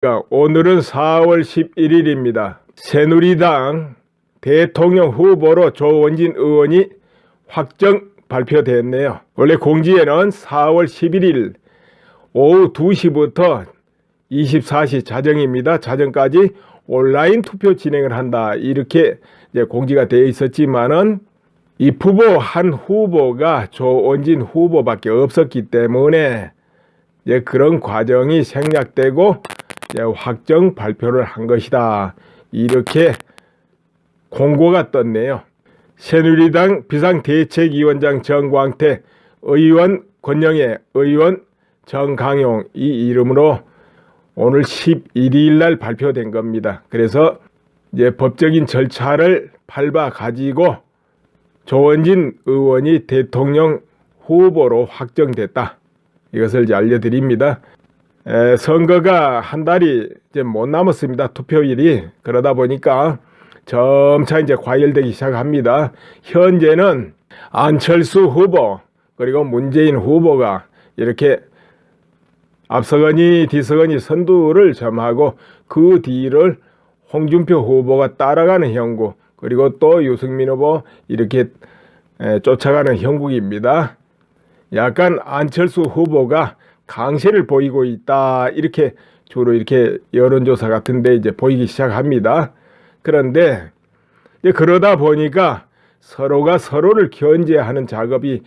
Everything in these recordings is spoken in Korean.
오늘은 4월 11일입니다. 새누리당 대통령 후보로 조원진 의원이 확정 발표됐네요. 원래 공지에는 4월 11일 오후 2시부터 24시 자정입니다. 자정까지 온라인 투표 진행을 한다. 이렇게 이제 공지가 되어 있었지만은 이 후보 한 후보가 조원진 후보밖에 없었기 때문에 이제 그런 과정이 생략되고 이제 확정 발표를 한 것이다. 이렇게 공고가 떴네요. 새누리당 비상대책위원장 정광태, 의원 권영애, 의원 정강용 이 이름으로 오늘 11일 날 발표된 겁니다. 그래서 이제 법적인 절차를 밟아 가지고 조원진 의원이 대통령 후보로 확정됐다. 이것을 이제 알려드립니다. 선거가 한 달이 이제 못 남았습니다. 투표일이. 그러다 보니까 점차 이제 과열되기 시작합니다. 현재는 안철수 후보 그리고 문재인 후보가 이렇게 앞서거니 뒤서거니 선두를 점하고 그 뒤를 홍준표 후보가 따라가는 형국, 그리고 또 유승민 후보 이렇게 쫓아가는 형국입니다. 약간 안철수 후보가 강세를 보이고 있다. 이렇게 주로 이렇게 여론조사 같은데 이제 보이기 시작합니다. 그런데 이제 그러다 보니까 서로가 서로를 견제하는 작업이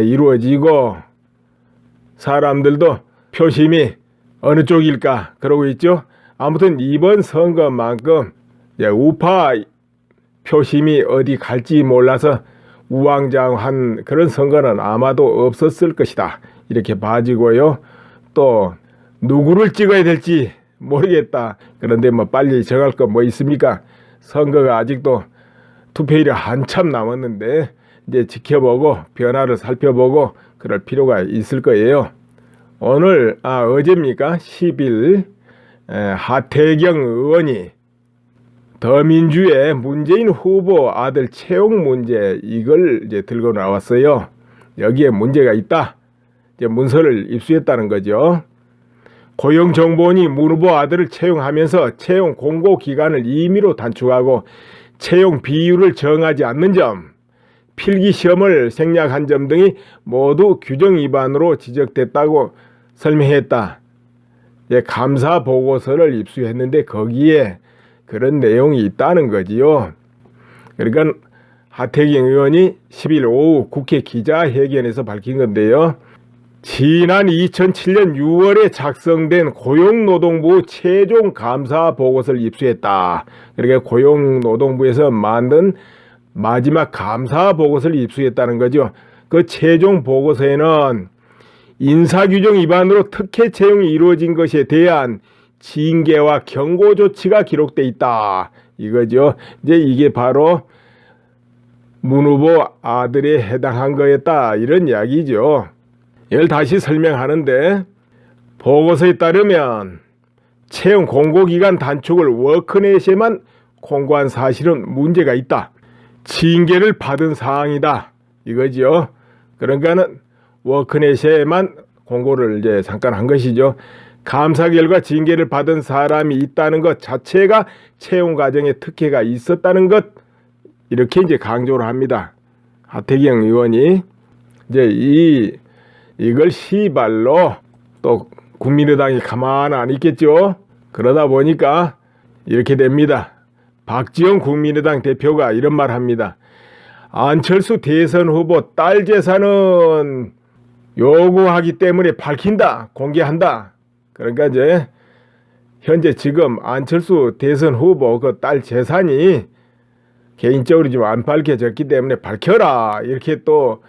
이루어지고 사람들도 표심이 어느 쪽일까 그러고 있죠. 아무튼 이번 선거만큼 우파 표심이 어디 갈지 몰라서 우왕좌왕한 그런 선거는 아마도 없었을 것이다. 이렇게 봐지고요. 또 누구를 찍어야 될지 모르겠다. 그런데 뭐 빨리 정할 거 뭐 있습니까? 선거가 아직도 투표일이 한참 남았는데 이제 지켜보고 변화를 살펴보고 그럴 필요가 있을 거예요. 오늘 어제입니까? 10일 하태경 의원이 더민주의 문재인 후보 아들 채용 문제 이걸 이제 들고 나왔어요. 여기에 문제가 있다. 이제 문서를 입수했다는 거죠. 고용정보원이 문 후보 아들을 채용하면서 채용 공고 기간을 임의로 단축하고 채용 비율을 정하지 않는 점, 필기 시험을 생략한 점 등이 모두 규정 위반으로 지적됐다고 설명했다. 감사 보고서를 입수했는데 거기에 그런 내용이 있다는 거지요. 그러니까 하태경 의원이 10일 오후 국회 기자회견에서 밝힌 건데요. 지난 2007년 6월에 작성된 고용노동부 최종 감사 보고서를 입수했다. 그러니까 고용노동부에서 만든 마지막 감사 보고서를 입수했다는 거죠. 그 최종 보고서에는 인사규정 위반으로 특혜 채용이 이루어진 것에 대한 징계와 경고 조치가 기록돼 있다. 이거죠. 이제 이게 바로 문 후보 아들에 해당한 거였다. 이런 이야기죠. 이걸 다시 설명하는데 보고서에 따르면 채용 공고기간 단축을 워크넷에만 공고한 사실은 문제가 있다. 징계를 받은 사항이다. 이거죠. 그러니까는 워크넷에만 공고를 이제 잠깐 한 것이죠. 감사 결과 징계를 받은 사람이 있다는 것 자체가 채용 과정에 특혜가 있었다는 것 이렇게 이제 강조를 합니다. 하태경 의원이 이제 이걸 시발로 또 국민의당이 가만 안 있겠죠. 그러다 보니까 이렇게 됩니다. 박지원 국민의당 대표가 이런 말 합니다. 안철수 대선 후보 딸 재산은 요구하기 때문에 밝힌다, 공개한다. 그러니까 이제 현재 지금 안철수 대선 후보 그 딸 재산이 개인적으로 좀 안 밝혀졌기 때문에 밝혀라. 이렇게 또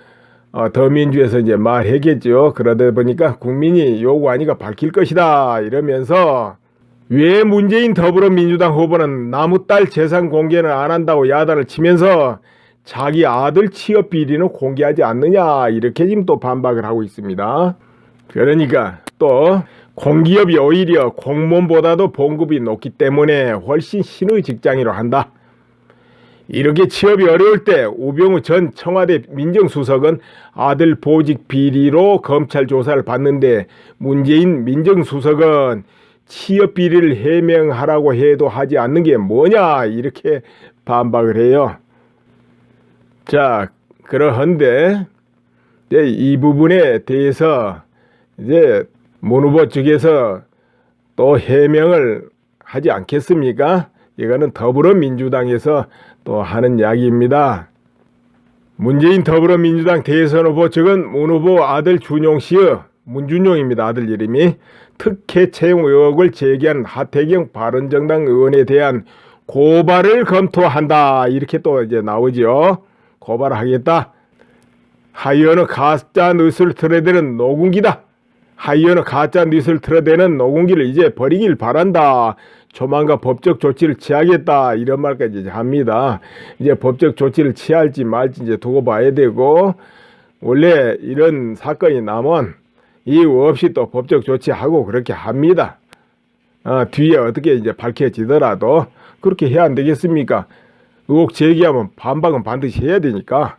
더민주에서 이제 말했겠죠. 그러다 보니까 국민이 요구하니까 밝힐 것이다. 이러면서 왜 문재인 더불어민주당 후보는 나무 딸 재산 공개는 안 한다고 야단을 치면서 자기 아들 취업 비리는 공개하지 않느냐. 이렇게 지금 또 반박을 하고 있습니다. 그러니까 또 공기업이 오히려 공무원보다도 봉급이 높기 때문에 훨씬 신의 직장이라 한다. 이렇게 취업이 어려울 때 우병우 전 청와대 민정수석은 아들 보직 비리로 검찰 조사를 받는데 문재인 민정수석은 취업 비리를 해명하라고 해도 하지 않는 게 뭐냐 이렇게 반박을 해요. 자, 그러한데 이제 이 부분에 대해서 이제 문 후보 측에서 또 해명을 하지 않겠습니까? 이거는 더불어민주당에서 또 하는 이야기입니다. 문재인 더불어민주당 대선 후보 측은 문 후보 아들 준용 씨의 문준용입니다. 아들 이름이 특혜 채용 의혹을 제기한 하태경 바른정당 의원에 대한 고발을 검토한다. 이렇게 또 이제 나오죠. 고발을 하겠다. 하이어는 가짜 뉴스를 틀어대는 노궁기다. 하이어는 가짜 뉴스를 틀어대는 노궁기를 이제 버리길 바란다. 조만간 법적 조치를 취하겠다. 이런 말까지 이제 합니다. 이제 법적 조치를 취할지 말지 이제 두고 봐야 되고, 원래 이런 사건이 나면 이유 없이 또 법적 조치하고 그렇게 합니다. 뒤에 어떻게 이제 밝혀지더라도 그렇게 해야 안 되겠습니까? 의혹 제기하면 반박은 반드시 해야 되니까.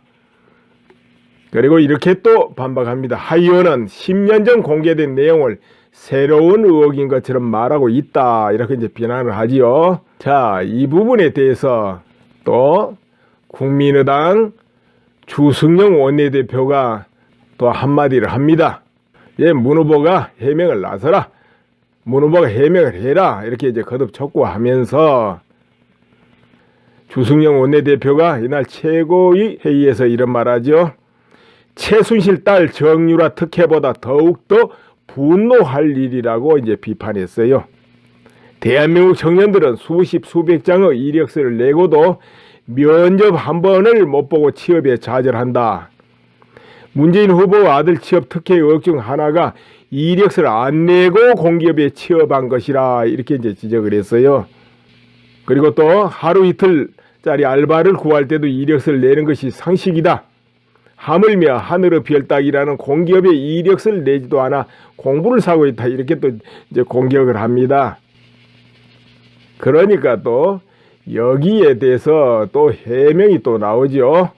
그리고 이렇게 또 반박합니다. 하이어는 10년 전 공개된 내용을 새로운 의혹인 것처럼 말하고 있다. 이렇게 이제 비난을 하지요. 자, 이 부분에 대해서 또 국민의당 주승용 원내대표가 또 한마디를 합니다. 예, 문 후보가 해명을 나서라. 문 후보가 해명을 해라. 이렇게 이제 거듭 촉구하면서 주승용 원내대표가 이날 최고위 회의에서 이런 말하죠. 최순실 딸 정유라 특혜보다 더욱더 분노할 일이라고 이제 비판했어요. 대한민국 청년들은 수십 수백 장의 이력서를 내고도 면접 한 번을 못 보고 취업에 좌절한다. 문재인 후보 아들 취업 특혜 의혹 중 하나가 이력서를 안 내고 공기업에 취업한 것이라 이렇게 이제 지적을 했어요. 그리고 또 하루 이틀짜리 알바를 구할 때도 이력서를 내는 것이 상식이다. 하물며 하늘의 별따기라는 공기업에 이력서를 내지도 않아 공부를 사고 있다. 이렇게 또 이제 공격을 합니다. 그러니까 또 여기에 대해서 또 해명이 또 나오죠.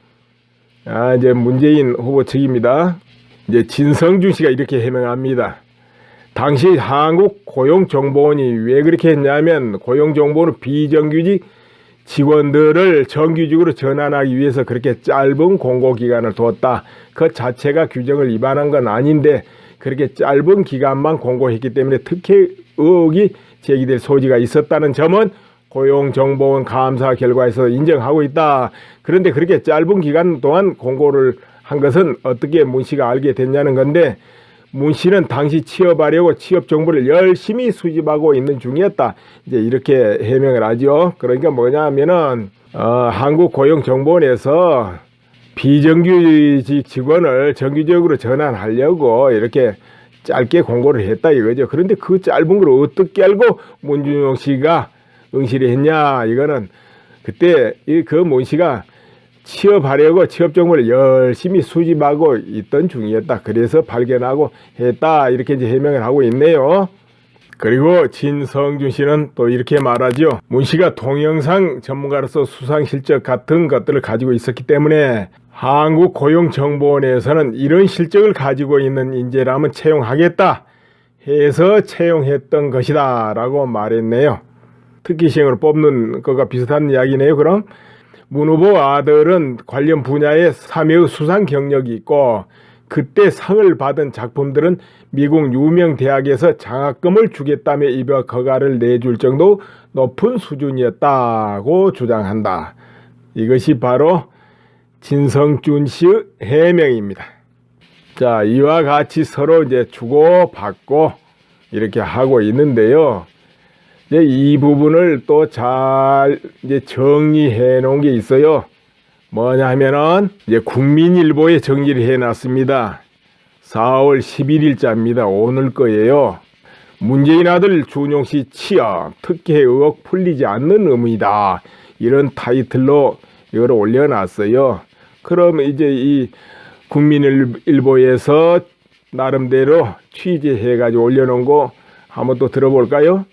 이제 문재인 후보 측입니다. 이제 진성준 씨가 이렇게 해명합니다. 당시 한국고용정보원이 왜 그렇게 했냐면 고용정보원은 비정규직 직원들을 정규직으로 전환하기 위해서 그렇게 짧은 공고기간을 뒀다. 그 자체가 규정을 위반한 건 아닌데 그렇게 짧은 기간만 공고했기 때문에 특혜 의혹이 제기될 소지가 있었다는 점은 고용정보원 감사 결과에서 인정하고 있다. 그런데 그렇게 짧은 기간 동안 공고를 한 것은 어떻게 문 씨가 알게 됐냐는 건데, 문 씨는 당시 취업하려고 취업 정보를 열심히 수집하고 있는 중이었다. 이제 이렇게 해명을 하죠. 그러니까 뭐냐면은 한국고용정보원에서 비정규직 직원을 정규직으로 전환하려고 이렇게 짧게 공고를 했다 이거죠. 그런데 그 짧은 걸 어떻게 알고 문준용 씨가 응시를 했냐? 이거는 그때 그 문 씨가 취업하려고 취업 정보를 열심히 수집하고 있던 중이었다. 그래서 발견하고 했다. 이렇게 이제 해명을 하고 있네요. 그리고 진성준 씨는 또 이렇게 말하죠. 문 씨가 동영상 전문가로서 수상 실적 같은 것들을 가지고 있었기 때문에 한국고용정보원에서는 이런 실적을 가지고 있는 인재라면 채용하겠다 해서 채용했던 것이다 라고 말했네요. 특기 시행으로 뽑는 것과 비슷한 이야기네요. 그럼 문 후보 아들은 관련 분야에 3회의 수상 경력이 있고 그때 상을 받은 작품들은 미국 유명 대학에서 장학금을 주겠다며 입학 허가를 내줄 정도 높은 수준이었다고 주장한다. 이것이 바로 진성준 씨의 해명입니다. 자, 이와 같이 서로 이제 주고받고 이렇게 하고 있는데요. 이제 이 부분을 또 잘 이제 정리해 놓은 게 있어요. 뭐냐면은 이제 국민일보에 정리를 해 놨습니다. 4월 11일자입니다. 오늘 거예요. 문재인 아들 준용 씨 취업 특혜 의혹 풀리지 않는 의문이다. 이런 타이틀로 이걸 올려놨어요. 그럼 이제 이 국민일보에서 나름대로 취재해가지고 올려놓은 거 한번 또 들어볼까요?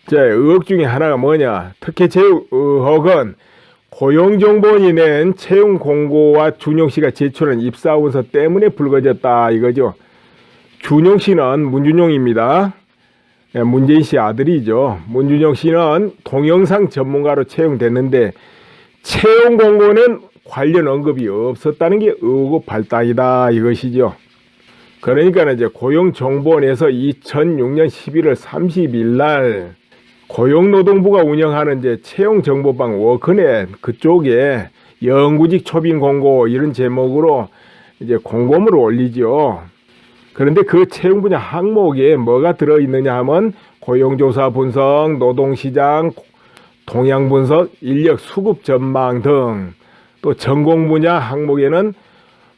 자, 의혹 중에 하나가 뭐냐? 특혜 채용 의혹은 고용정보원이 낸 채용 공고와 준용 씨가 제출한 입사원서 때문에 불거졌다 이거죠. 준용 씨는 문준용입니다. 문재인 씨 아들이죠. 문준용 씨는 동영상 전문가로 채용됐는데 채용 공고는 관련 언급이 없었다는 게 의혹 발단이다 이것이죠. 그러니까 이제 고용정보원에서 2006년 11월 30일 날 고용노동부가 운영하는 이제 채용정보방 워크넷 그쪽에 영구직 초빙 공고 이런 제목으로 이제 공고문을 올리죠. 그런데 그 채용 분야 항목에 뭐가 들어있느냐 하면 고용조사 분석, 노동시장, 동향 분석, 인력 수급 전망 등 또 전공 분야 항목에는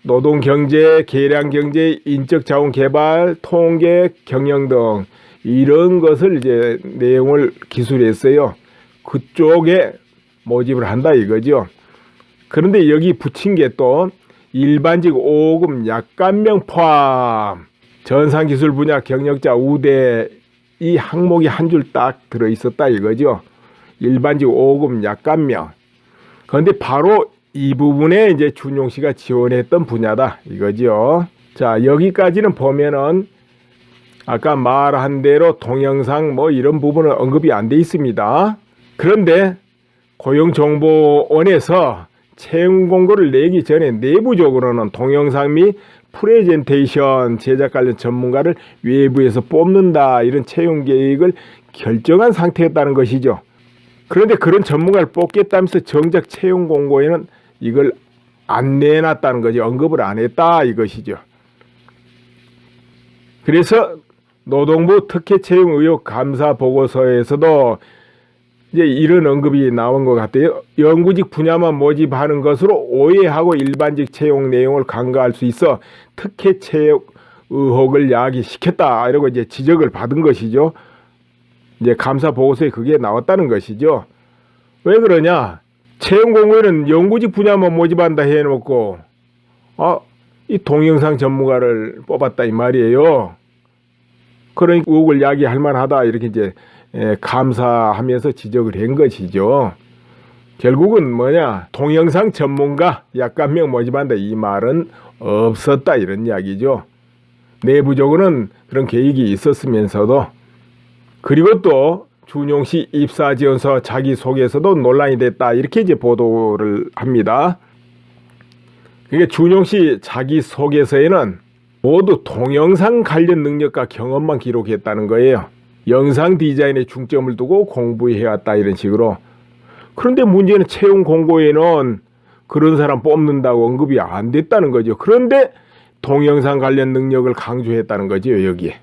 노동경제, 계량경제, 인적자원 개발, 통계, 경영 등 이런 것을 이제 내용을 기술했어요. 그쪽에 모집을 한다 이거죠. 그런데 여기 붙인 게 또 일반직 5급 약관명 포함 전산기술 분야 경력자 우대 이 항목이 한 줄 딱 들어있었다 이거죠. 일반직 5급 약관명. 그런데 바로 이 부분에 이제 준용 씨가 지원했던 분야다 이거죠. 자, 여기까지는 보면은 아까 말한 대로 동영상 뭐 이런 부분은 언급이 안 돼 있습니다. 그런데 고용정보원에서 채용 공고를 내기 전에 내부적으로는 동영상 및 프레젠테이션 제작 관련 전문가를 외부에서 뽑는다 이런 채용 계획을 결정한 상태였다는 것이죠. 그런데 그런 전문가를 뽑겠다면서 정작 채용 공고에는 이걸 안 내놨다는 거죠. 언급을 안 했다 이것이죠. 그래서 노동부 특혜 채용 의혹 감사 보고서에서도 이제 이런 언급이 나온 것 같아요. 영구직 분야만 모집하는 것으로 오해하고 일반직 채용 내용을 간과할 수 있어 특혜 채용 의혹을 야기시켰다 이러고 이제 지적을 받은 것이죠. 이제 감사 보고서에 그게 나왔다는 것이죠. 왜 그러냐? 채용 공고에는 영구직 분야만 모집한다 해놓고 이 동영상 전문가를 뽑았다 이 말이에요. 그러니까 의혹을 야기할 만하다 이렇게 이제 감사하면서 지적을 한 것이죠. 결국은 뭐냐? 동영상 전문가 약관명 모집한다 이 말은 없었다 이런 이야기죠. 내부적으로는 그런 계획이 있었으면서도 그리고 또 준용 씨 입사 지원서 자기소개서도 논란이 됐다 이렇게 이제 보도를 합니다. 그러니까 준용 씨 자기소개서에는 모두 동영상 관련 능력과 경험만 기록했다는 거예요. 영상 디자인에 중점을 두고 공부해왔다 이런 식으로. 그런데 문제는 채용 공고에는 그런 사람 뽑는다고 언급이 안 됐다는 거죠. 그런데 동영상 관련 능력을 강조했다는 거죠 여기에.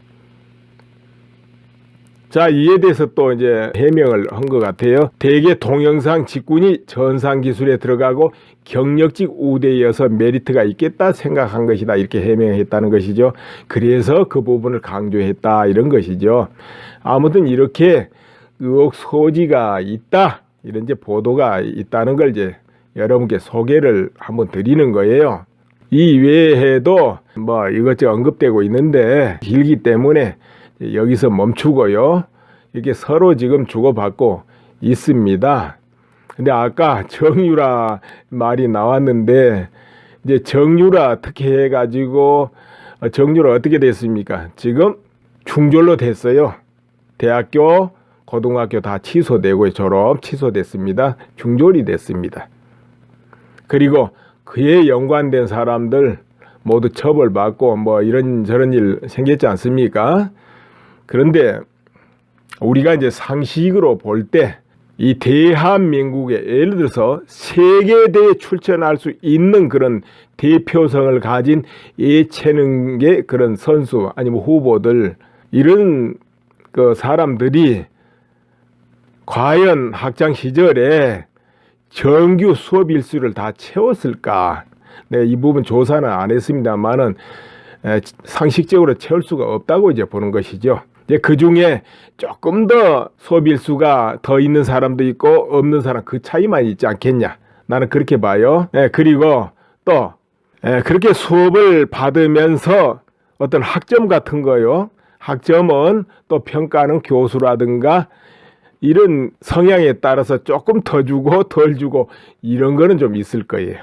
자, 이에 대해서 또 이제 해명을 한 것 같아요. 대개 동영상 직군이 전산기술에 들어가고 경력직 우대여서 메리트가 있겠다 생각한 것이다 이렇게 해명했다는 것이죠. 그래서 그 부분을 강조했다 이런 것이죠. 아무튼 이렇게 의혹 소지가 있다 이런 이제 보도가 있다는 걸 이제 여러분께 소개를 한번 드리는 거예요. 이 외에도 뭐 이것저것 언급되고 있는데 길기 때문에 여기서 멈추고요. 이렇게 서로 지금 주고받고 있습니다. 근데 아까 정유라 말이 나왔는데 이제 정유라 특혜 해가지고 정유라 어떻게 됐습니까? 지금 중졸로 됐어요. 대학교, 고등학교 다 취소되고 졸업 취소됐습니다. 중졸이 됐습니다. 그리고 그에 연관된 사람들 모두 처벌받고 뭐 이런저런 일 생겼지 않습니까? 그런데 우리가 이제 상식으로 볼 때 이 대한민국에 예를 들어서 세계대회에 출전할 수 있는 그런 대표성을 가진 예체능계 그런 선수 아니면 후보들 이런 그 사람들이 과연 학창 시절에 정규 수업 일수를 다 채웠을까? 네, 이 부분 조사는 안 했습니다만은 상식적으로 채울 수가 없다고 이제 보는 것이죠. 이제 그 중에 조금 더 수업 일수가 더 있는 사람도 있고 없는 사람 그 차이만 있지 않겠냐? 나는 그렇게 봐요. 그리고 또 그렇게 수업을 받으면서 어떤 학점 같은 거요. 학점은 또 평가하는 교수라든가 이런 성향에 따라서 조금 더 주고 덜 주고 이런 거는 좀 있을 거예요.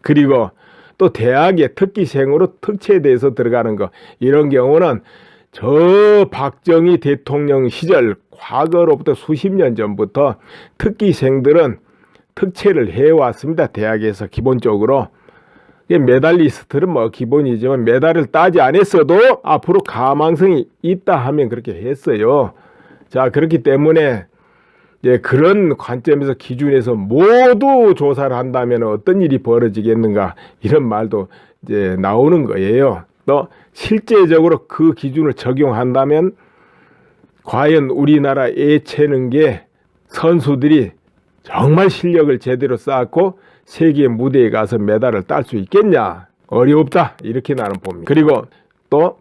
그리고 또 대학에 특기생으로 특채에 대해서 들어가는 거 이런 경우는 저 박정희 대통령 시절 과거로부터 수십 년 전부터 특기생들은 특채를 해왔습니다. 대학에서 기본적으로. 메달리스트는 뭐 기본이지만 메달을 따지 않았어도 앞으로 가망성이 있다 하면 그렇게 했어요. 자, 그렇기 때문에 그런 관점에서 기준에서 모두 조사를 한다면 어떤 일이 벌어지겠는가 이런 말도 이제 나오는 거예요. 또 실제적으로 그 기준을 적용한다면 과연 우리나라 예체능계 선수들이 정말 실력을 제대로 쌓고 세계 무대에 가서 메달을 딸 수 있겠냐? 어렵다. 이렇게 나는 봅니다. 그리고 또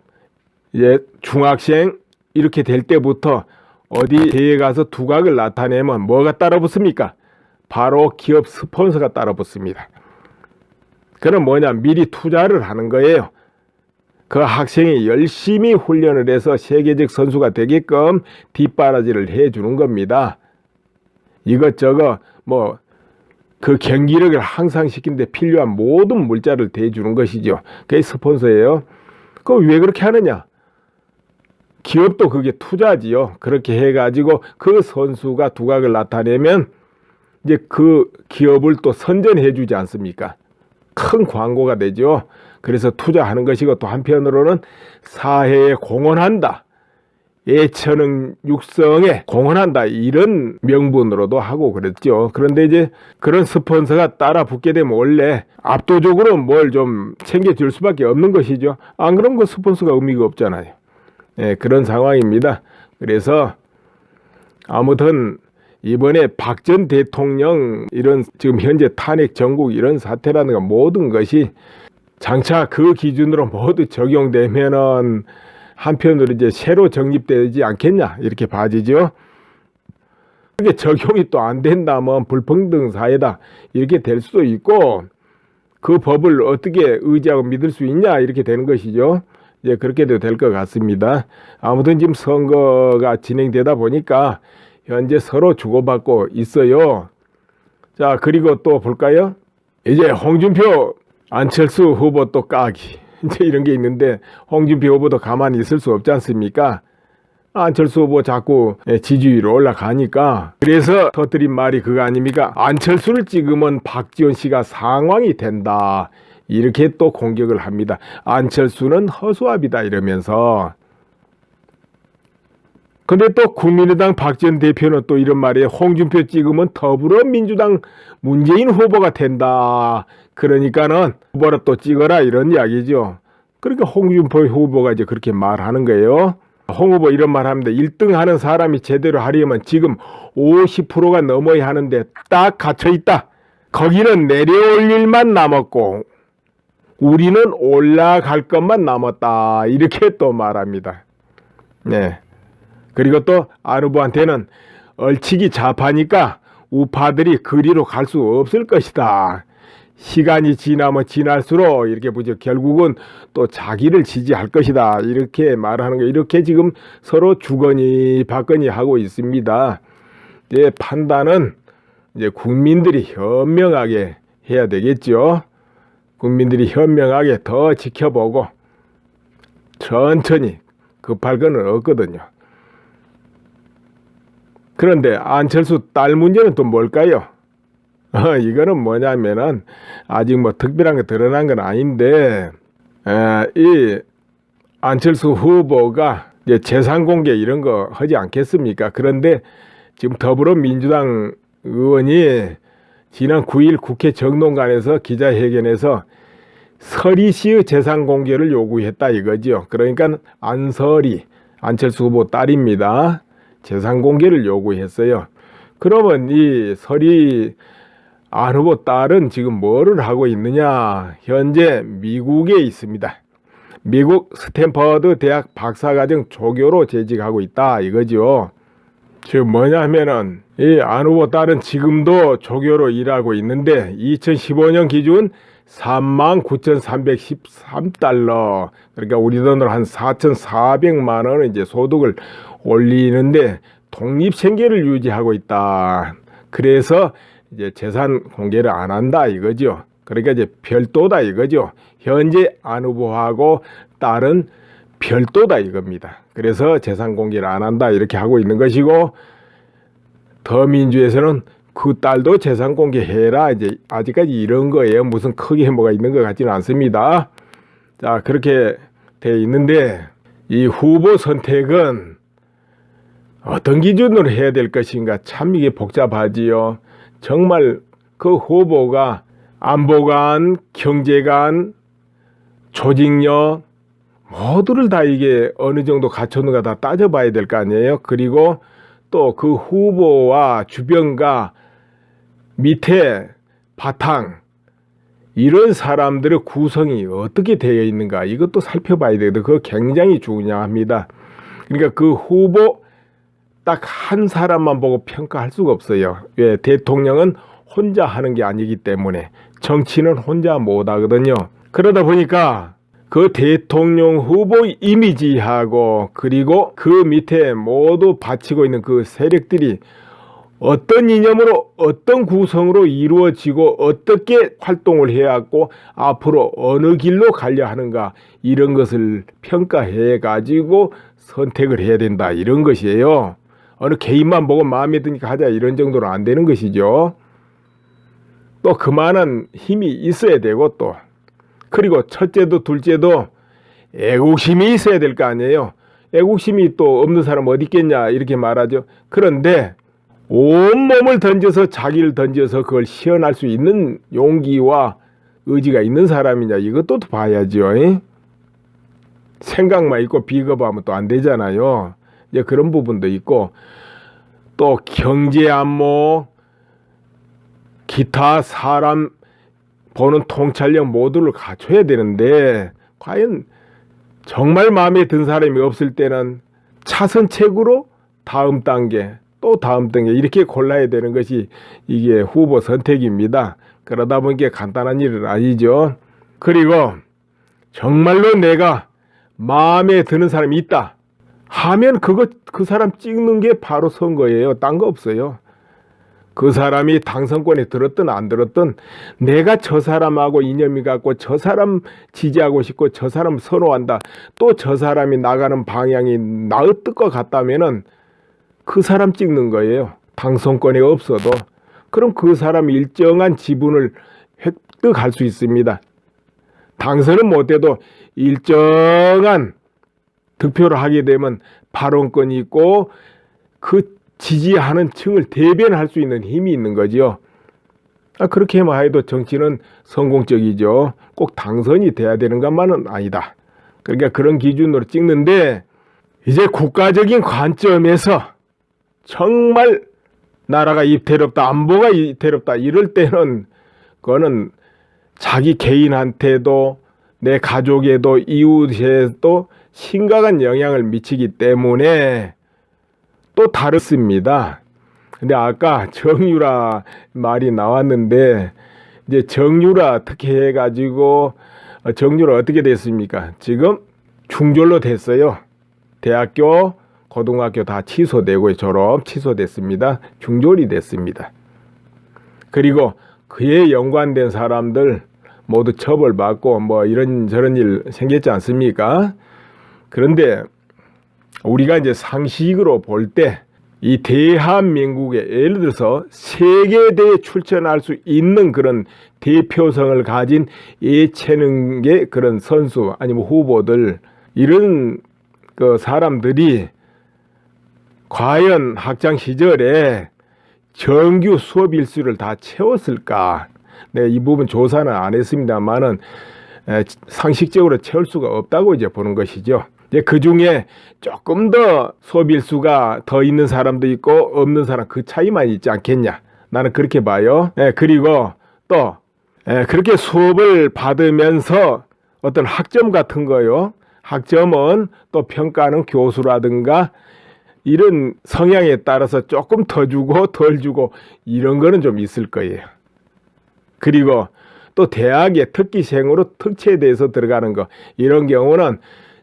이제 중학생 이렇게 될 때부터 어디 대회에 가서 두각을 나타내면 뭐가 따라붙습니까? 바로 기업 스폰서가 따라붙습니다. 그럼 뭐냐? 미리 투자를 하는 거예요. 그 학생이 열심히 훈련을 해서 세계적 선수가 되게끔 뒷바라지를 해주는 겁니다. 이것저것 뭐 그 경기력을 향상시키는 데 필요한 모든 물자를 대주는 것이죠. 그게 스폰서예요. 그럼 왜 그렇게 하느냐? 기업도 그게 투자지요. 그렇게 해가지고 그 선수가 두각을 나타내면 이제 그 기업을 또 선전해 주지 않습니까? 큰 광고가 되죠. 그래서 투자하는 것이고 또 한편으로는 사회에 공헌한다. 예체능 육성에 공헌한다 이런 명분으로도 하고 그랬죠. 그런데 이제 그런 스폰서가 따라 붙게 되면 원래 압도적으로 뭘 좀 챙겨줄 수밖에 없는 것이죠. 안 그런 거 스폰서가 의미가 없잖아요. 그런 상황입니다. 그래서 아무튼 이번에 박 전 대통령 이런 지금 현재 탄핵 전국 이런 사태라는 거 모든 것이 장차 그 기준으로 모두 적용되면은 한편으로 이제 새로 정립되지 않겠냐 이렇게 봐지죠. 그게 적용이 또 안 된다면 불평등 사회다 이렇게 될 수도 있고 그 법을 어떻게 의지하고 믿을 수 있냐 이렇게 되는 것이죠. 이제 그렇게도 될 것 같습니다. 아무튼 지금 선거가 진행되다 보니까 현재 서로 주고받고 있어요. 자, 그리고 또 볼까요? 이제 홍준표 안철수 후보 또 까기 이제 이런 게 있는데 홍준표 후보도 가만히 있을 수 없지 않습니까? 안철수 후보 자꾸 지지율이 올라가니까 그래서 터뜨린 말이 그거 아닙니까? 안철수를 찍으면 박지원 씨가 상황이 된다. 이렇게 또 공격을 합니다. 안철수는 허수아비다 이러면서. 근데 또 국민의당 박지원 대표는 또 이런 말이에요. 홍준표 찍으면 더불어민주당 문재인 후보가 된다. 그러니까는 후보라 또 찍어라 이런 이야기죠. 그러니까 홍준표 후보가 이제 그렇게 말하는 거예요. 홍 후보 이런 말 합니다. 1등 하는 사람이 제대로 하려면 지금 50%가 넘어야 하는데 딱 갇혀 있다. 거기는 내려올 일만 남았고 우리는 올라갈 것만 남았다. 이렇게 또 말합니다. 네. 그리고 또 안 후보한테는 얼치기 좌파니까 우파들이 그리로 갈 수 없을 것이다. 시간이 지나면 지날수록 이렇게 보죠. 결국은 또 자기를 지지할 것이다. 이렇게 말하는 거. 이렇게 지금 서로 주거니 받거니 하고 있습니다. 이제 판단은 이제 국민들이 현명하게 해야 되겠죠. 국민들이 현명하게 더 지켜보고 천천히 급할 거는 없거든요. 그런데 안철수 딸 문제는 또 뭘까요? 이거는 뭐냐면은 아직 뭐 특별한 게 드러난 건 아닌데 이 안철수 후보가 이제 재산 공개 이런 거 하지 않겠습니까? 그런데 지금 더불어민주당 의원이 지난 9일 국회 정론관에서 기자회견에서 서리 씨의 재산 공개를 요구했다 이거죠. 그러니까 안설이 안철수 후보 딸입니다. 재산 공개를 요구했어요. 그러면 이 서리 안 후보 딸은 지금 뭐를 하고 있느냐? 현재 미국에 있습니다. 미국 스탠퍼드 대학 박사과정 조교로 재직하고 있다 이거죠. 지금 뭐냐면은 이 안 후보 딸은 지금도 조교로 일하고 있는데 2015년 기준 39,313달러 그러니까 우리 돈으로 한 4,400만 원을 이제 소득을 올리는데 독립생계를 유지하고 있다. 그래서 이제 재산 공개를 안 한다 이거죠. 그러니까 이제 별도다 이거죠. 현재 안 후보하고 딸은 별도다 이겁니다. 그래서 재산 공개를 안 한다 이렇게 하고 있는 것이고, 더민주에서는 그 딸도 재산 공개해라 이제 아직까지 이런 거예요. 무슨 크게 뭐가 있는 것 같지는 않습니다. 자, 그렇게 돼 있는데 이 후보 선택은 어떤 기준으로 해야 될 것인가 참 이게 복잡하지요. 정말 그 후보가 안보관, 경제관, 조직력 모두를 다 이게 어느 정도 갖췄는가 다 따져봐야 될 거 아니에요. 그리고 또 그 후보와 주변과 밑에 바탕 이런 사람들의 구성이 어떻게 되어 있는가 이것도 살펴봐야 되거든요. 그거 굉장히 중요합니다. 그러니까 그 후보 딱 한 사람만 보고 평가할 수가 없어요. 왜? 대통령은 혼자 하는 게 아니기 때문에 정치는 혼자 못 하거든요. 그러다 보니까 그 대통령 후보 이미지하고 그리고 그 밑에 모두 바치고 있는 그 세력들이 어떤 이념으로 어떤 구성으로 이루어지고 어떻게 활동을 해왔고 앞으로 어느 길로 가려 하는가 이런 것을 평가해 가지고 선택을 해야 된다 이런 것이에요. 어느 개인만 보고 마음에 드니까 하자 이런 정도는 안 되는 것이죠. 또 그만한 힘이 있어야 되고 또 그리고 첫째도 둘째도 애국심이 있어야 될 거 아니에요. 애국심이 또 없는 사람 어디 있겠냐 이렇게 말하죠. 그런데 온몸을 던져서 자기를 던져서 그걸 시연할 수 있는 용기와 의지가 있는 사람이냐 이것도 봐야죠. 생각만 있고 비겁하면 또 안 되잖아요. 이제 그런 부분도 있고 또 경제 안목 기타 사람 보는 통찰력 모두를 갖춰야 되는데 과연 정말 마음에 든 사람이 없을 때는 차선책으로 다음 단계 또 다음 단계 이렇게 골라야 되는 것이 이게 후보 선택입니다. 그러다 보니까 간단한 일은 아니죠. 그리고 정말로 내가 마음에 드는 사람이 있다 하면 그 사람 찍는 게 바로 선거예요. 딴 거 없어요. 그 사람이 당선권에 들었든 안 들었든 내가 저 사람하고 이념이 같고 저 사람 지지하고 싶고 저 사람 선호한다. 또 저 사람이 나가는 방향이 나의 뜻과 같다면은 그 사람 찍는 거예요. 당선권이 없어도. 그럼 그 사람이 일정한 지분을 획득할 수 있습니다. 당선은 못해도 일정한 득표를 하게 되면 발언권이 있고 그 지지하는 층을 대변할 수 있는 힘이 있는 거죠. 그렇게만 해도 정치는 성공적이죠. 꼭 당선이 돼야 되는 것만은 아니다. 그러니까 그런 기준으로 찍는데 이제 국가적인 관점에서 정말 나라가 이태롭다, 안보가 이태롭다 이럴 때는 그거는 자기 개인한테도 내 가족에도 이웃에도 심각한 영향을 미치기 때문에 또 다릅니다. 근데 아까 정유라 말이 나왔는데 이제 정유라 특혜 해가지고 정유라 어떻게 됐습니까? 지금 중졸로 됐어요. 대학교, 고등학교 다 취소되고 졸업 취소됐습니다. 중졸이 됐습니다. 그리고 그에 연관된 사람들 모두 처벌받고 뭐 이런저런 일 생겼지 않습니까? 그런데 우리가 이제 상식으로 볼 때 이 대한민국에 예를 들어서 세계대회에 출전할 수 있는 그런 대표성을 가진 예체능계 그런 선수 아니면 후보들 이런 그 사람들이 과연 학창 시절에 정규 수업 일수를 다 채웠을까? 네, 이 부분 조사는 안 했습니다만은 상식적으로 채울 수가 없다고 이제 보는 것이죠. 그 중에 조금 더 수업 일수가 더 있는 사람도 있고 없는 사람 그 차이만 있지 않겠냐. 나는 그렇게 봐요. 그리고 또 그렇게 수업을 받으면서 어떤 학점 같은 거요. 학점은 또 평가하는 교수라든가 이런 성향에 따라서 조금 더 주고 덜 주고 이런 거는 좀 있을 거예요. 그리고 또 대학의 특기생으로 특채대에서 들어가는 거 이런 경우는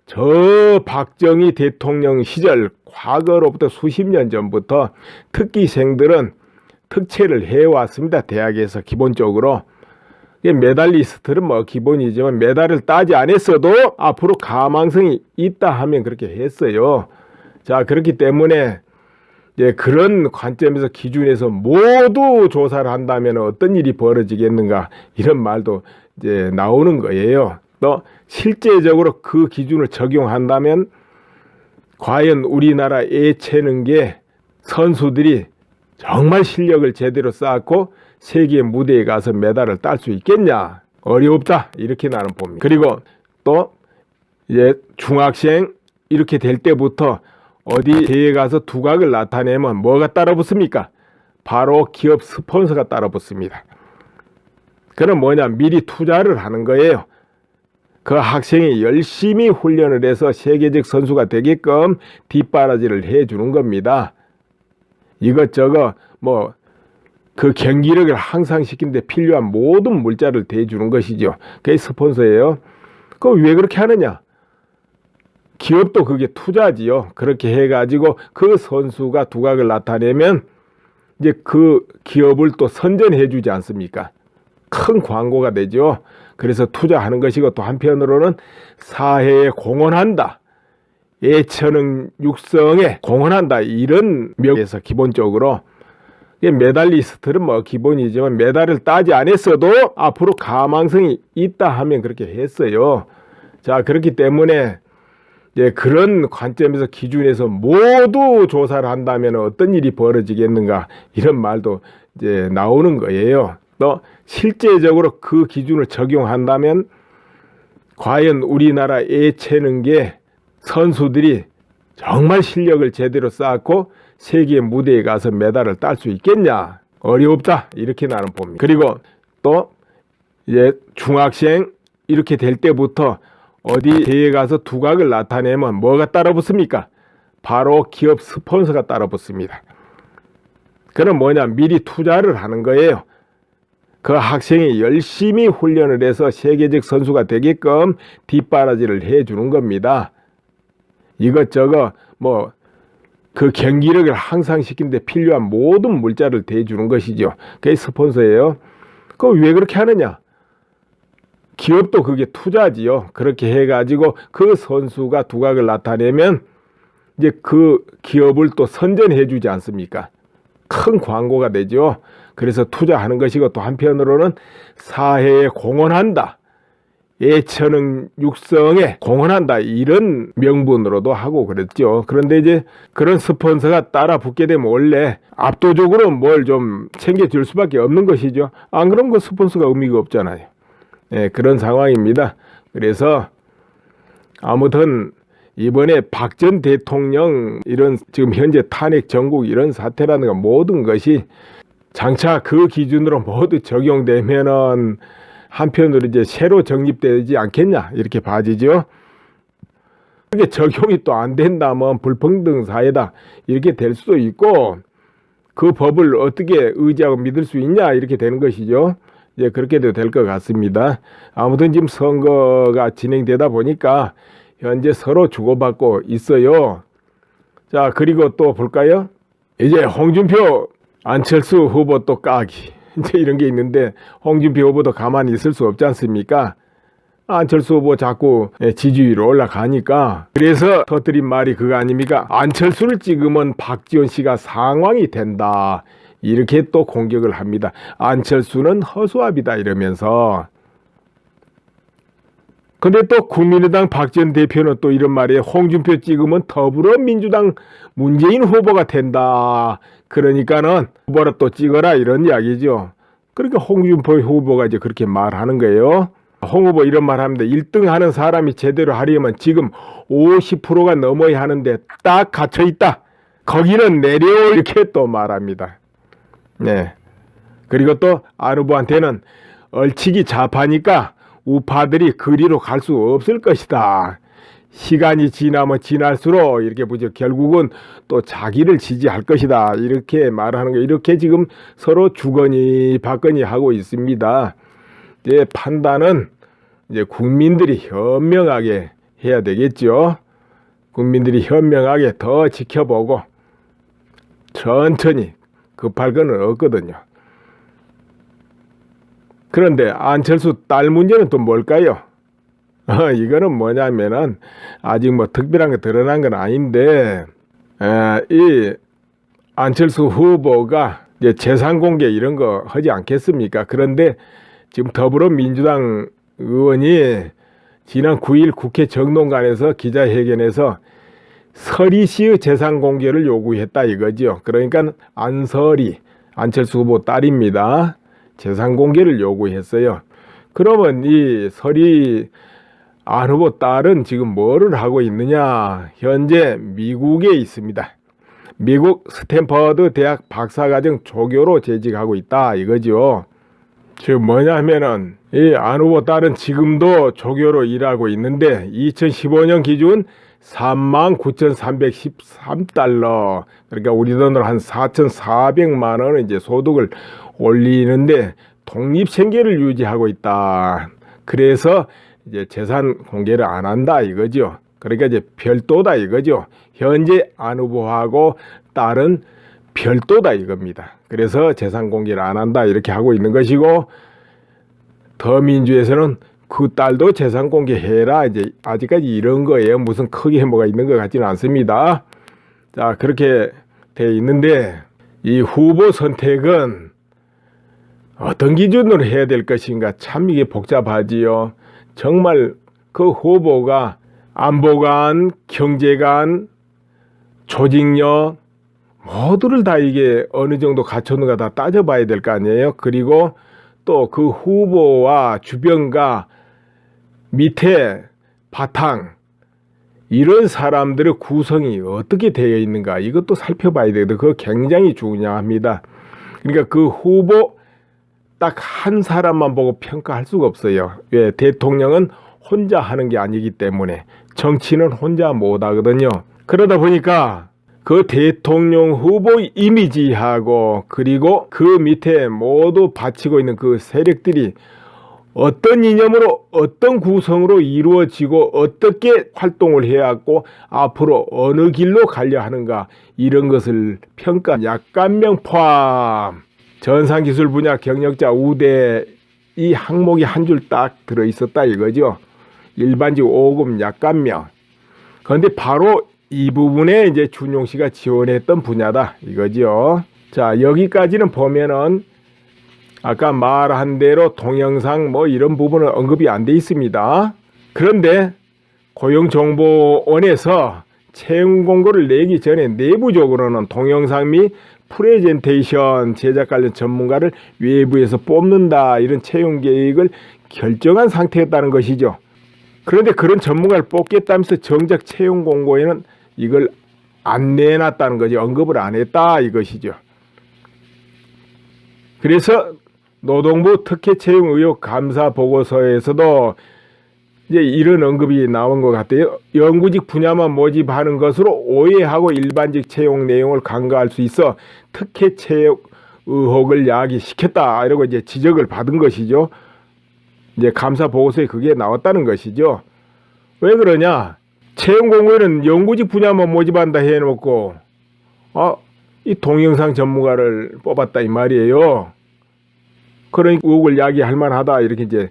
저 박정희 대통령 시절 과거로부터 수십 년 전부터 특기생들은 특채를 해왔습니다. 대학에서 기본적으로 메달리스트는 뭐 기본이지만 메달을 따지 않았어도 앞으로 가망성이 있다 하면 그렇게 했어요. 자, 그렇기 때문에 그런 관점에서 기준에서 모두 조사를 한다면 어떤 일이 벌어지겠는가 이런 말도 이제 나오는 거예요. 또 실제적으로 그 기준을 적용한다면 과연 우리나라 예체능계 선수들이 정말 실력을 제대로 쌓고 세계 무대에 가서 메달을 딸 수 있겠냐? 어렵다. 이렇게 나는 봅니다. 그리고 또 이제 중학생 이렇게 될 때부터 어디 대회에 가서 두각을 나타내면 뭐가 따라붙습니까? 바로 기업 스폰서가 따라붙습니다. 그럼 뭐냐? 미리 투자를 하는 거예요. 그 학생이 열심히 훈련을 해서 세계적 선수가 되게끔 뒷바라지를 해주는 겁니다. 이것저것 뭐 그 경기력을 향상시키는 데 필요한 모든 물자를 대주는 것이죠. 그게 스폰서예요. 그럼 왜 그렇게 하느냐? 기업도 그게 투자지요. 그렇게 해가지고 그 선수가 두각을 나타내면 이제 그 기업을 또 선전해 주지 않습니까? 큰 광고가 되죠. 그래서 투자하는 것이고 또 한편으로는 사회에 공헌한다. 예체능 육성에 공헌한다. 이런 명에서 기본적으로 메달리스트는 뭐 기본이지만 메달을 따지 않았어도 앞으로 가망성이 있다 하면 그렇게 했어요. 자, 그렇기 때문에 그런 관점에서 기준에서 모두 조사를 한다면 어떤 일이 벌어지겠는가 이런 말도 이제 나오는 거예요. 또 실제적으로 그 기준을 적용한다면 과연 우리나라 예체능계 선수들이 정말 실력을 제대로 쌓고 세계 무대에 가서 메달을 딸 수 있겠냐? 어렵다. 이렇게 나는 봅니다. 그리고 또 이제 중학생 이렇게 될 때부터 어디 대회에 가서 두각을 나타내면 뭐가 따라붙습니까? 바로 기업 스폰서가 따라붙습니다. 그럼 뭐냐? 미리 투자를 하는 거예요. 그 학생이 열심히 훈련을 해서 세계적 선수가 되게끔 뒷바라지를 해주는 겁니다. 이것저것 뭐 그 경기력을 향상시키는 데 필요한 모든 물자를 대주는 것이죠. 그게 스폰서예요. 그럼 왜 그렇게 하느냐? 기업도 그게 투자지요. 그렇게 해가지고 그 선수가 두각을 나타내면 이제 그 기업을 또 선전해 주지 않습니까? 큰 광고가 되죠. 그래서 투자하는 것이고 또 한편으로는 사회에 공헌한다. 예체능 육성에 공헌한다. 이런 명분으로도 하고 그랬죠. 그런데 이제 그런 스폰서가 따라 붙게 되면 원래 압도적으로 뭘 좀 챙겨줄 수밖에 없는 것이죠. 안 그런 거 스폰서가 의미가 없잖아요. 그런 상황입니다. 그래서 아무튼 이번에 박 전 대통령 이런 지금 현재 탄핵 정국 이런 사태라는 모든 것이 장차 그 기준으로 모두 적용되면은 한편으로 이제 새로 정립되지 않겠냐 이렇게 봐지죠. 이게 적용이 또 안 된다면 불평등 사회다 이렇게 될 수도 있고 그 법을 어떻게 의지하고 믿을 수 있냐 이렇게 되는 것이죠. 이제 그렇게도 될 것 같습니다. 아무튼 지금 선거가 진행되다 보니까 현재 서로 주고받고 있어요. 자, 그리고 또 볼까요? 이제 홍준표 안철수 후보 또 까기 이제 이런 게 있는데 홍준표 후보도 가만히 있을 수 없지 않습니까? 안철수 후보 자꾸 지지율이 올라가니까 그래서 터뜨린 말이 그거 아닙니까? 안철수를 찍으면 박지원 씨가 상황이 된다. 이렇게 또 공격을 합니다. 안철수는 허수아비다 이러면서. 근데 또 국민의당 박지원 대표는 또 이런 말이에요. 홍준표 찍으면 더불어민주당 문재인 후보가 된다. 그러니까는 후보를 또 찍어라 이런 이야기죠. 그러니까 홍준표 후보가 이제 그렇게 말하는 거예요. 홍 후보 이런 말 합니다. 1등 하는 사람이 제대로 하려면 지금 50%가 넘어야 하는데 딱 갇혀 있다. 거기는 내려 이렇게 또 말합니다. 네. 그리고 또 안 후보한테는 얼치기 좌파니까 우파들이 그리로 갈 수 없을 것이다. 시간이 지나면 지날수록 이렇게 보죠. 결국은 또 자기를 지지할 것이다. 이렇게 말하는 거. 이렇게 지금 서로 주거니 받거니 하고 있습니다. 이제 판단은 이제 국민들이 현명하게 해야 되겠죠. 국민들이 현명하게 더 지켜보고 천천히 급할 건 없거든요. 그런데 안철수 딸 문제는 또 뭘까요? 이거는 뭐냐면은 아직 뭐 특별한 게 드러난 건 아닌데 이 안철수 후보가 이제 재산 공개 이런 거 하지 않겠습니까? 그런데 지금 더불어민주당 의원이 지난 9일 국회 정론관에서 기자회견에서 서리 씨의 재산 공개를 요구했다 이거죠. 그러니까 안설이 안철수 후보 딸입니다. 재산 공개를 요구했어요. 그러면 이 서리 안 후보 딸은 지금 뭐를 하고 있느냐? 현재 미국에 있습니다. 미국 스탠퍼드 대학 박사과정 조교로 재직하고 있다 이거죠. 지금 뭐냐 하면은 이 안 후보 딸은 지금도 조교로 일하고 있는데 2015년 기준 39,313달러, 그러니까 우리 돈으로 한 4,400만 원을 이제 소득을 올리는데 독립생계를 유지하고 있다. 그래서 이제 재산 공개를 안 한다 이거죠. 그러니까 이제 별도다 이거죠. 현재 안 후보하고 딸은 별도다 이겁니다. 그래서 재산 공개를 안 한다 이렇게 하고 있는 것이고, 더민주에서는 그 딸도 재산 공개해라 이제 아직까지 이런 거예요. 무슨 크게 뭐가 있는 것 같지는 않습니다. 자, 그렇게 돼 있는데 이 후보 선택은 어떤 기준으로 해야 될 것인가 참 이게 복잡하지요. 정말 그 후보가 안보관, 경제관, 조직력 모두를 다 이게 어느 정도 갖췄는가 다 따져봐야 될 거 아니에요. 그리고 또 그 후보와 주변과 밑에 바탕 이런 사람들의 구성이 어떻게 되어 있는가 이것도 살펴봐야 되거든요. 그거 굉장히 중요합니다. 그러니까 그 후보 딱 한 사람만 보고 평가할 수가 없어요. 왜? 대통령은 혼자 하는 게 아니기 때문에 정치는 혼자 못 하거든요. 그러다 보니까 그 대통령 후보 이미지하고 그리고 그 밑에 모두 바치고 있는 그 세력들이 어떤 이념으로 어떤 구성으로 이루어지고 어떻게 활동을 해야 하고 앞으로 어느 길로 가려 하는가 이런 것을 평가. 약관명 포함 전산기술 분야 경력자 우대 이 항목이 한 줄 딱 들어있었다 이거죠. 일반직 5급 약관명. 그런데 바로 이 부분에 이제 준용 씨가 지원했던 분야다 이거죠. 자, 여기까지는 보면은 아까 말한 대로 동영상 뭐 이런 부분은 언급이 안 돼 있습니다. 그런데 고용정보원에서 채용 공고를 내기 전에 내부적으로는 동영상 및 프레젠테이션 제작 관련 전문가를 외부에서 뽑는다 이런 채용 계획을 결정한 상태였다는 것이죠. 그런데 그런 전문가를 뽑겠다면서 정작 채용 공고에는 이걸 안 내놨다는 거죠. 언급을 안 했다 이것이죠. 그래서 노동부 특혜 채용 의혹 감사 보고서에서도 이제 이런 언급이 나온 것 같아요. 연구직 분야만 모집하는 것으로 오해하고 일반직 채용 내용을 간과할 수 있어 특혜 채용 의혹을 야기시켰다 이러고 이제 지적을 받은 것이죠. 이제 감사 보고서에 그게 나왔다는 것이죠. 왜 그러냐? 채용 공고에는 연구직 분야만 모집한다 해놓고 이 동영상 전문가를 뽑았다 이 말이에요. 그러니까 의혹을 야기할 만하다 이렇게 이제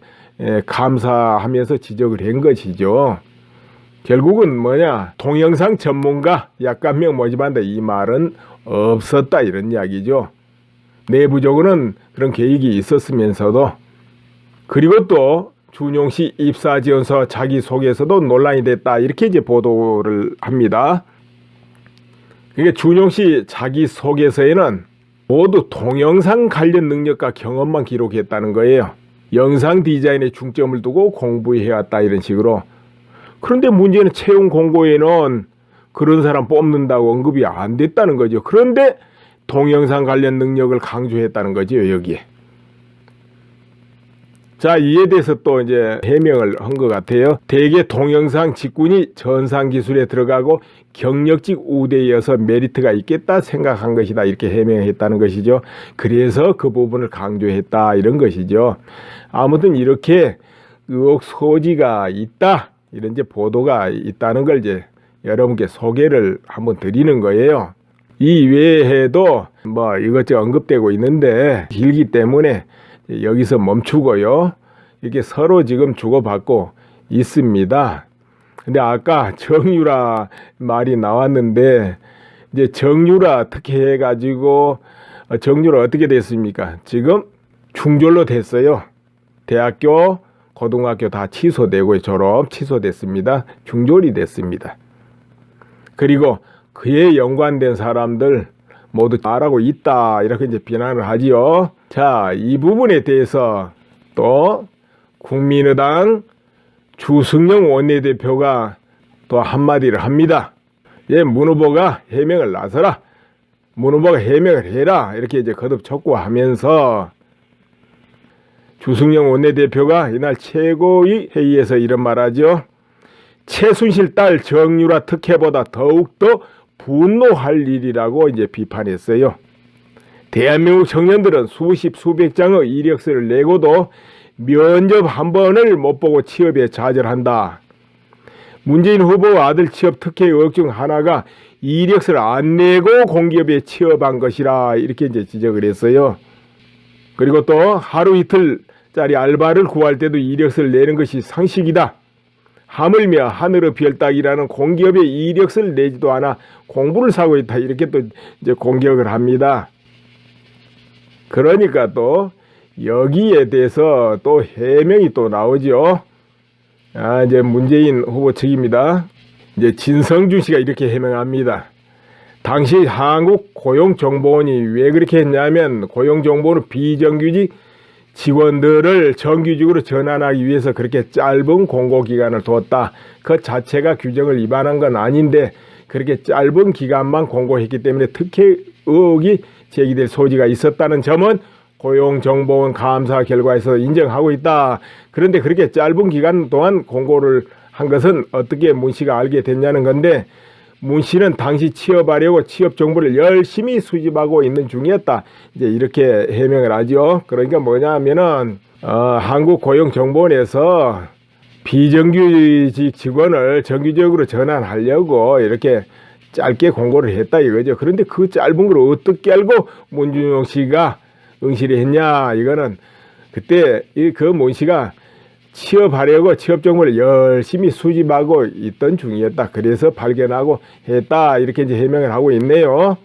감사하면서 지적을 한 것이죠. 결국은 뭐냐? 동영상 전문가 약관명 모집한다 이 말은 없었다 이런 이야기죠. 내부적으로는 그런 계획이 있었으면서도. 그리고 또 준용 씨 입사 지원서 자기소개서도 논란이 됐다 이렇게 이제 보도를 합니다. 그러니까 준용 씨 자기소개서에는 모두 동영상 관련 능력과 경험만 기록했다는 거예요. 영상 디자인에 중점을 두고 공부해왔다 이런 식으로. 그런데 문제는 채용 공고에는 그런 사람 뽑는다고 언급이 안 됐다는 거죠. 그런데 동영상 관련 능력을 강조했다는 거죠 여기에. 자, 이에 대해서 또 이제 해명을 한 것 같아요. 대개 동영상 직군이 전산기술에 들어가고 경력직 우대이어서 메리트가 있겠다 생각한 것이다 이렇게 해명했다는 것이죠. 그래서 그 부분을 강조했다 이런 것이죠. 아무튼 이렇게 의혹 소지가 있다 이런 이제 보도가 있다는 걸 이제 여러분께 소개를 한번 드리는 거예요. 이 외에도 뭐 이것저것 언급되고 있는데 길기 때문에 여기서 멈추고요. 이렇게 서로 지금 주고받고 있습니다. 근데 아까 정유라 말이 나왔는데 이제 정유라 특혜 해가지고 정유라 어떻게 됐습니까? 지금 중졸로 됐어요. 대학교, 고등학교 다 취소되고 졸업 취소됐습니다. 중졸이 됐습니다. 그리고 그에 연관된 사람들 모두 말하고 있다 이렇게 이제 비난을 하지요. 자, 이 부분에 대해서 또 국민의당 주승용 원내대표가 또 한마디를 합니다. 예, 문 후보가 해명을 나서라. 문 후보가 해명을 해라. 이렇게 이제 거듭 촉구하면서 주승용 원내대표가 이날 최고위 회의에서 이런 말하죠. 최순실 딸 정유라 특혜보다 더욱더 분노할 일이라고 이제 비판했어요. 대한민국 청년들은 수십 수백 장의 이력서를 내고도 면접 한 번을 못 보고 취업에 좌절한다. 문재인 후보 아들 취업 특혜 의혹 중 하나가 이력서를 안 내고 공기업에 취업한 것이라 이렇게 이제 지적을 했어요. 그리고 또 하루 이틀짜리 알바를 구할 때도 이력서를 내는 것이 상식이다. 하물며 하늘의 별따기라는 공기업에 이력서를 내지도 않아 공부를 사고 있다. 이렇게 또 이제 공격을 합니다. 그러니까 또 여기에 대해서 또 해명이 또 나오죠. 이제 문재인 후보 측입니다. 이제 진성준 씨가 이렇게 해명합니다. 당시 한국고용정보원이 왜 그렇게 했냐면 고용정보원은 비정규직 직원들을 정규직으로 전환하기 위해서 그렇게 짧은 공고기간을 뒀다. 그 자체가 규정을 위반한 건 아닌데 그렇게 짧은 기간만 공고했기 때문에 특혜 의혹이 제기될 소지가 있었다는 점은 고용정보원 감사 결과에서 인정하고 있다. 그런데 그렇게 짧은 기간 동안 공고를 한 것은 어떻게 문 씨가 알게 됐냐는 건데 문 씨는 당시 취업하려고 취업 정보를 열심히 수집하고 있는 중이었다. 이제 이렇게 해명을 하죠. 그러니까 뭐냐면은 한국고용정보원에서 비정규직 직원을 정규직으로 전환하려고 이렇게 짧게 공고를 했다 이거죠. 그런데 그 짧은 걸 어떻게 알고 문준용 씨가 응시를 했냐? 이거는 그때 그 문 씨가 취업하려고 취업 정보를 열심히 수집하고 있던 중이었다. 그래서 발견하고 했다. 이렇게 이제 해명을 하고 있네요.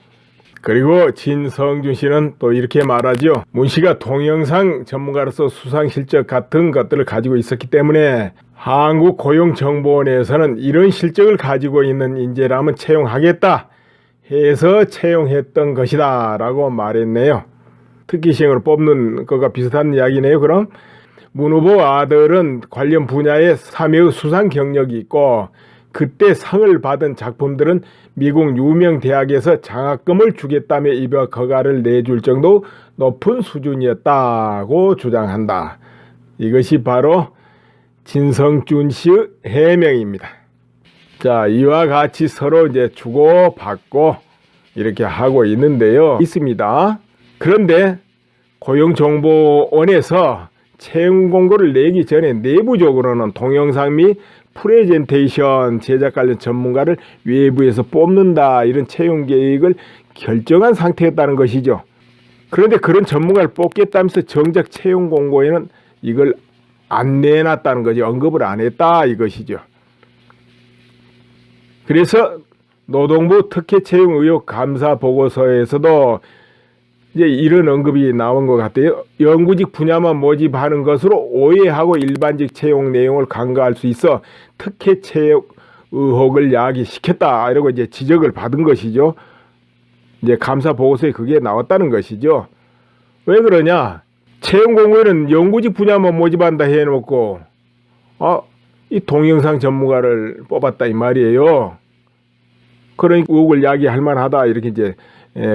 그리고 진성준 씨는 또 이렇게 말하죠. 문 씨가 동영상 전문가로서 수상 실적 같은 것들을 가지고 있었기 때문에 한국고용정보원에서는 이런 실적을 가지고 있는 인재라면 채용하겠다 해서 채용했던 것이다 라고 말했네요. 특기 시행으로 뽑는 것과 비슷한 이야기네요. 그럼 문 후보 아들은 관련 분야에 3회의 수상 경력이 있고 그때 상을 받은 작품들은 미국 유명 대학에서 장학금을 주겠다며 입학 허가를 내줄 정도 높은 수준이었다고 주장한다. 이것이 바로 진성준 씨의 해명입니다. 자, 이와 같이 서로 이제 주고받고 이렇게 하고 있습니다. 그런데 고용정보원에서 채용 공고를 내기 전에 내부적으로는 동영상 및 프레젠테이션 제작 관련 전문가를 외부에서 뽑는다 이런 채용 계획을 결정한 상태였다는 것이죠. 그런데 그런 전문가를 뽑겠다면서 정작 채용 공고에는 이걸 안 내놨다는 거죠. 언급을 안 했다 이것이죠. 그래서 노동부 특혜 채용 의혹 감사 보고서에서도 이제 이런 언급이 나온 것 같아요. 연구직 분야만 모집하는 것으로 오해하고 일반직 채용 내용을 간과할 수 있어 특혜 채용 의혹을 야기시켰다. 이러고 이제 지적을 받은 것이죠. 이제 감사 보고서에 그게 나왔다는 것이죠. 왜 그러냐? 채용 공고에는 연구직 분야만 모집한다 해놓고 이 동영상 전문가를 뽑았다 이 말이에요. 그러니까 의혹을 야기할 만하다 이렇게 이제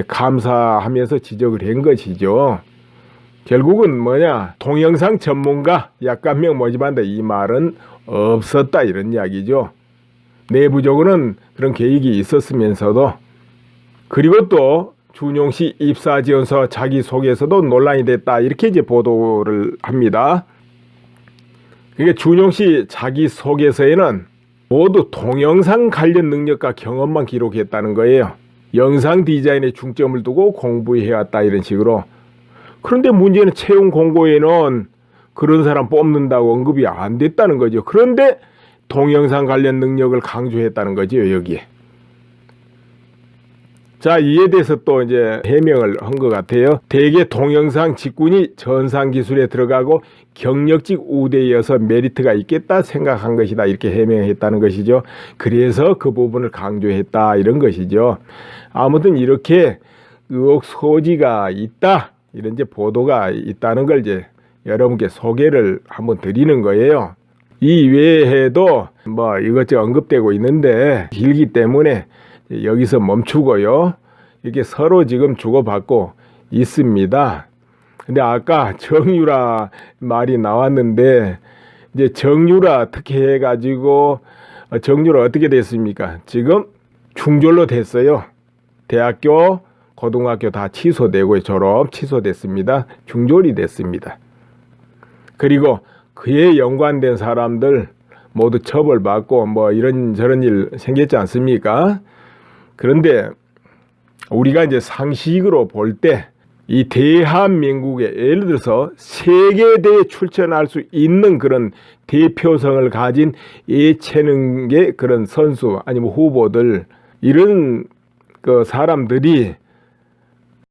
감사하면서 지적을 한 것이죠. 결국은 뭐냐? 동영상 전문가 약간명 모집한다 이 말은 없었다 이런 이야기죠. 내부적으로는 그런 계획이 있었으면서도 그리고 또 준용 씨 입사 지원서 자기소개서도 논란이 됐다 이렇게 이제 보도를 합니다. 그러니까 준용 씨 자기소개서에는 모두 동영상 관련 능력과 경험만 기록했다는 거예요. 영상 디자인에 중점을 두고 공부해왔다 이런 식으로. 그런데 문제는 채용 공고에는 그런 사람 뽑는다고 언급이 안 됐다는 거죠. 그런데 동영상 관련 능력을 강조했다는 거죠, 여기에. 자, 이에 대해서 또 이제 해명을 한 것 같아요. 대개 동영상 직군이 전상 기술에 들어가고 경력직 우대여서 메리트가 있겠다 생각한 것이다. 이렇게 해명했다는 것이죠. 그래서 그 부분을 강조했다. 이런 것이죠. 아무튼 이렇게 의혹 소지가 있다. 이런 이제 보도가 있다는 걸 이제 여러분께 소개를 한번 드리는 거예요. 이 외에도 뭐 이것저것 언급되고 있는데 길기 때문에 여기서 멈추고요. 이렇게 서로 지금 주고받고 있습니다. 근데 아까 정유라 말이 나왔는데 이제 정유라 특혜 해가지고 정유라 어떻게 됐습니까? 지금 중졸로 됐어요. 대학교, 고등학교 다 취소되고 졸업 취소됐습니다. 중졸이 됐습니다. 그리고 그에 연관된 사람들 모두 처벌받고 뭐 이런저런 일 생겼지 않습니까? 그런데 우리가 이제 상식으로 볼 때 이 대한민국에 예를 들어서 세계대회에 출전할 수 있는 그런 대표성을 가진 예체능계 그런 선수 아니면 후보들 이런 그 사람들이